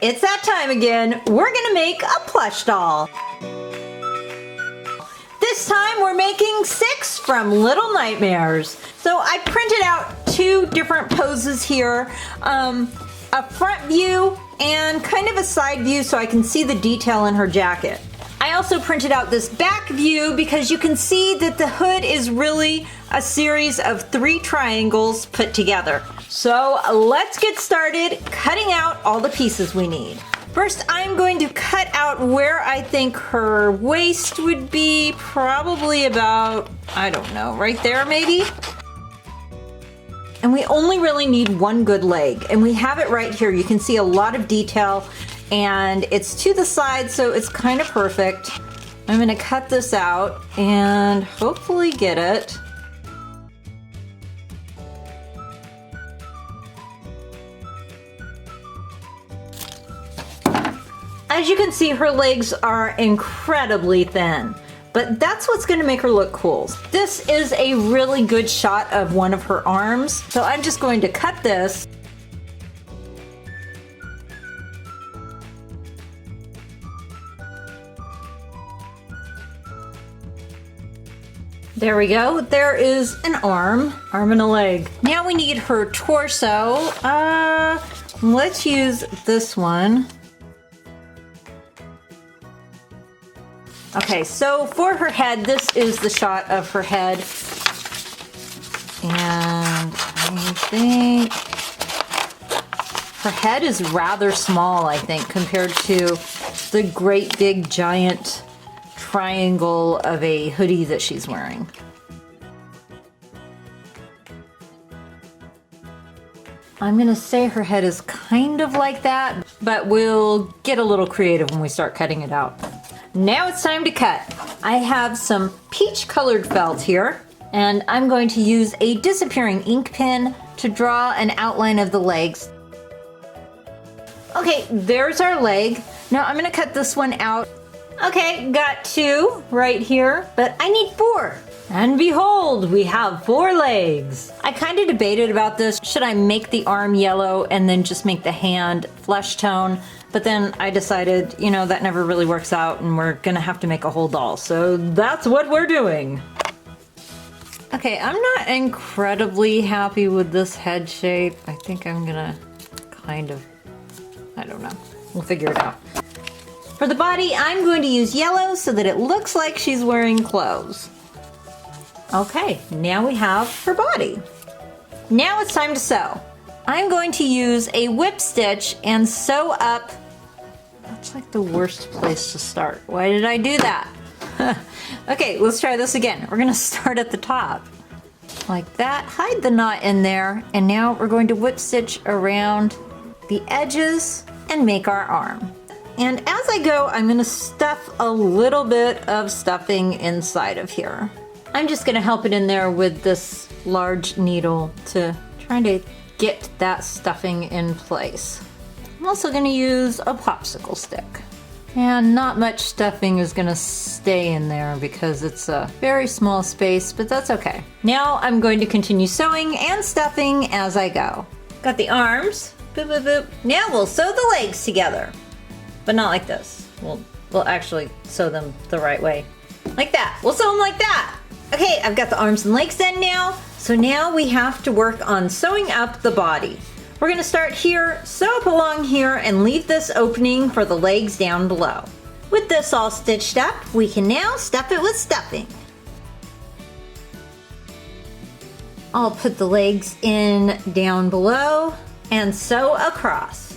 It's that time again. We're gonna make a plush doll. This time we're making 6 from Little Nightmares. So I printed out 2 different poses here. A front view and kind of a side view so I can see the detail in her jacket. I also printed out this back view because you can see that the hood is really a series of 3 triangles put together. So let's get started cutting out all the pieces we need. First, I'm going to cut out where I think her waist would be, probably about, I don't know, right there maybe? And we only really need 1 good leg, and we have it right here. You can see a lot of detail, and it's to the side, so it's kind of perfect. I'm gonna cut this out and hopefully get it. As you can see, her legs are incredibly thin, but that's what's gonna make her look cool. This is a really good shot of one of her arms, so I'm just going to cut this. There we go. There is an arm and a leg. Now we need her torso. Let's use this one. Okay, so for her head, this is the shot of her head. And I think her head is rather small, I think, compared to the great big giant triangle of a hoodie that she's wearing. I'm gonna say her head is kind of like that, but we'll get a little creative when we start cutting it out. Now it's time to cut. I have some peach colored felt here, and I'm going to use a disappearing ink pen to draw an outline of the legs. Okay, there's our leg. Now I'm gonna cut this one out. Okay, got 2 right here, but I need 4. And behold, we have 4 legs. I kind of debated about this. Should I make the arm yellow and then just make the hand flesh tone? But then I decided, you know, that never really works out and we're gonna have to make a whole doll. So that's what we're doing. Okay, I'm not incredibly happy with this head shape. I think I'm gonna kind of, I don't know. We'll figure it out. For the body, I'm going to use yellow so that it looks like she's wearing clothes. Okay, now we have her body. Now it's time to sew. I'm going to use a whip stitch and sew up. That's like the worst place to start. Why did I do that? Okay, let's try this again. We're gonna start at the top. Like that, hide the knot in there, and now we're going to whip stitch around the edges and make our arm. And as I go, I'm gonna stuff a little bit of stuffing inside of here. I'm just gonna help it in there with this large needle to try to get that stuffing in place. I'm also gonna use a popsicle stick. And not much stuffing is gonna stay in there because it's a very small space, but that's okay. Now I'm going to continue sewing and stuffing as I go. Got the arms, boop, boop, boop. Now we'll sew the legs together. But not like this. We'll actually sew them the right way. Like that. We'll sew them like that. Okay, I've got the arms and legs in now. So now we have to work on sewing up the body. We're gonna start here, sew up along here, and leave this opening for the legs down below. With this all stitched up, we can now stuff it with stuffing. I'll put the legs in down below and sew across.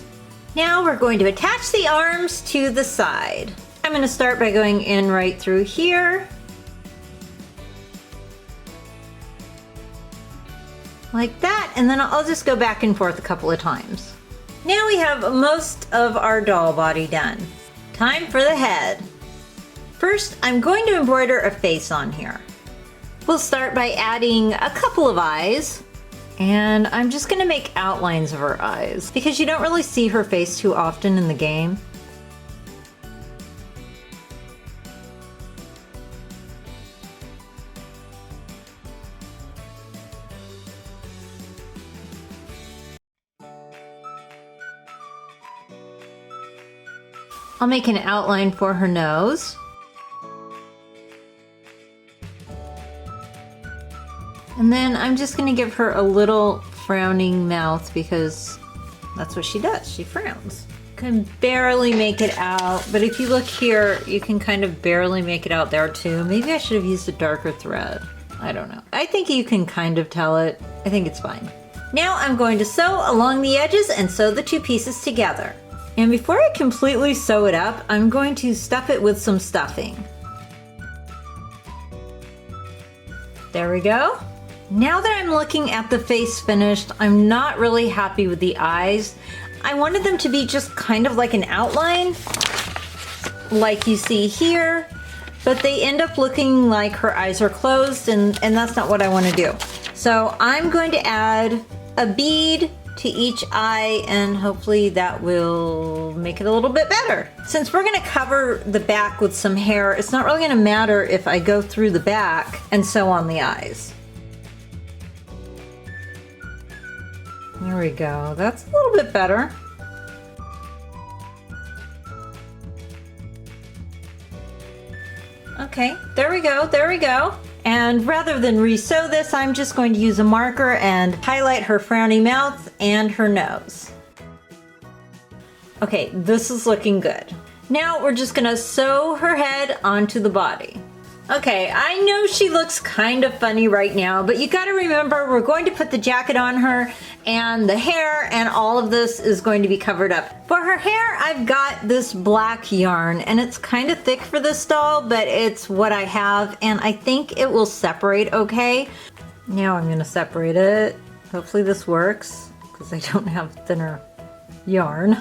Now we're going to attach the arms to the side. I'm gonna start by going in right through here. Like that, and then I'll just go back and forth a couple of times. Now we have most of our doll body done. Time for the head. First, I'm going to embroider a face on here. We'll start by adding a couple of eyes, and I'm just gonna make outlines of her eyes because you don't really see her face too often in the game. I'll make an outline for her nose. And then I'm just gonna give her a little frowning mouth because that's what she does, she frowns. Can barely make it out, but if you look here, you can kind of barely make it out there too. Maybe I should have used a darker thread. I don't know. I think you can kind of tell it. I think it's fine. Now I'm going to sew along the edges and sew the two pieces together. And before I completely sew it up, I'm going to stuff it with some stuffing. There we go. Now that I'm looking at the face finished, I'm not really happy with the eyes. I wanted them to be just kind of like an outline, like you see here, but they end up looking like her eyes are closed, and that's not what I want to do. So I'm going to add a bead to each eye, and hopefully that will make it a little bit better. Since we're going to cover the back with some hair, it's not really going to matter if I go through the back and sew on the eyes. There we go. That's a little bit better. Okay, there we go, there we go. And rather than re-sew this, I'm just going to use a marker and highlight her frowny mouth and her nose. Okay, this is looking good. Now we're just gonna sew her head onto the body. Okay, I know she looks kind of funny right now, but you gotta remember we're going to put the jacket on her and the hair, and all of this is going to be covered up. For her hair, I've got this black yarn, and it's kind of thick for this doll, but it's what I have, and I think it will separate okay. Now I'm gonna separate it. Hopefully this works, because I don't have thinner yarn.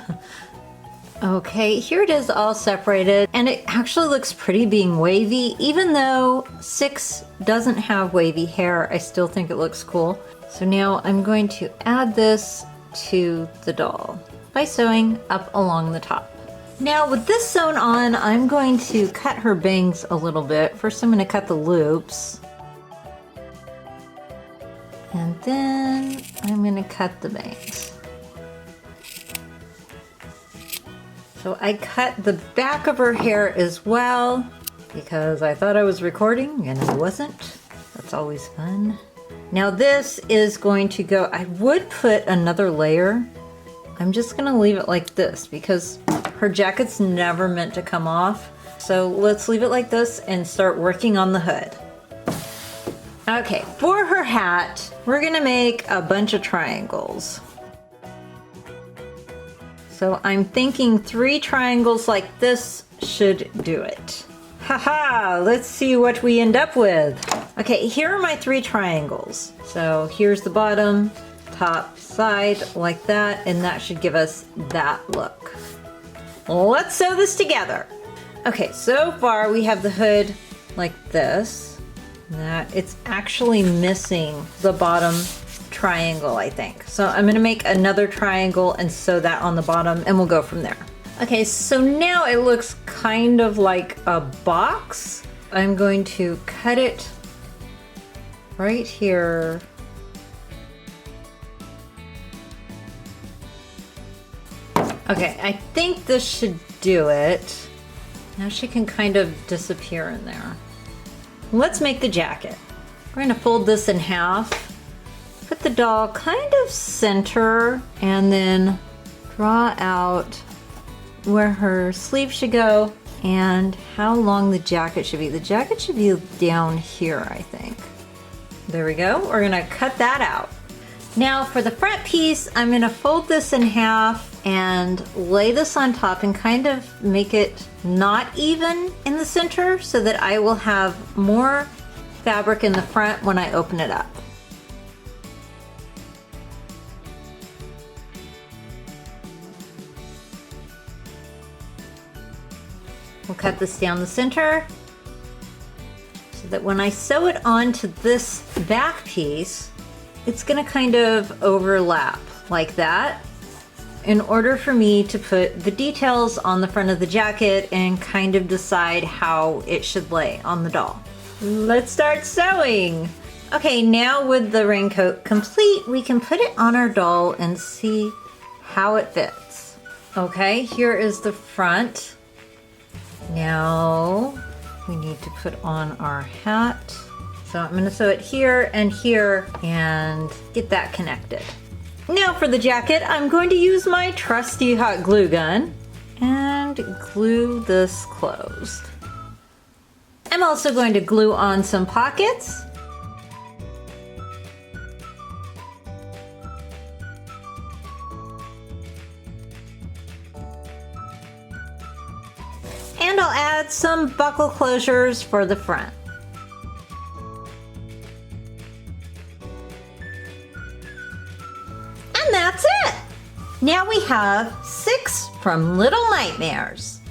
Okay, here it is all separated, and it actually looks pretty being wavy. Even though 6 doesn't have wavy hair, I still think it looks cool. So now I'm going to add this to the doll by sewing up along the top. Now with this sewn on, I'm going to cut her bangs a little bit. First I'm going to cut the loops. And then I'm going to cut the bangs. So I cut the back of her hair as well because I thought I was recording and I wasn't. That's always fun. Now this is going to go, I would put another layer. I'm just gonna leave it like this because her jacket's never meant to come off. So let's leave it like this and start working on the hood. Okay, for her hat, we're gonna make a bunch of triangles. So I'm thinking 3 triangles like this should do it. Haha, let's see what we end up with. Okay, here are my 3 triangles. So here's the bottom, top, side, like that, and that should give us that look. Let's sew this together. Okay, so far we have the hood like this. That it's actually missing the bottom triangle, I think. So I'm gonna make another triangle and sew that on the bottom, and we'll go from there. Okay, so now it looks kind of like a box. I'm going to cut it right here. Okay, I think this should do it. Now she can kind of disappear in there. Let's make the jacket. We're gonna fold this in half. Put the doll kind of center and then draw out where her sleeve should go and how long the jacket should be. The jacket should be down here, I think. There we go. We're gonna cut that out. Now for the front piece, I'm gonna fold this in half and lay this on top and kind of make it not even in the center so that I will have more fabric in the front when I open it up. We'll cut this down the center so that when I sew it onto this back piece, it's gonna kind of overlap like that in order for me to put the details on the front of the jacket and kind of decide how it should lay on the doll. Let's start sewing. Okay, now with the raincoat complete, we can put it on our doll and see how it fits. Okay, here is the front. Now we need to put on our hat. So I'm going to sew it here and get that connected. Now for the jacket, I'm going to use my trusty hot glue gun and glue this closed. I'm also going to glue on some pockets. And I'll add some buckle closures for the front. And that's it! Now we have 6 from Little Nightmares.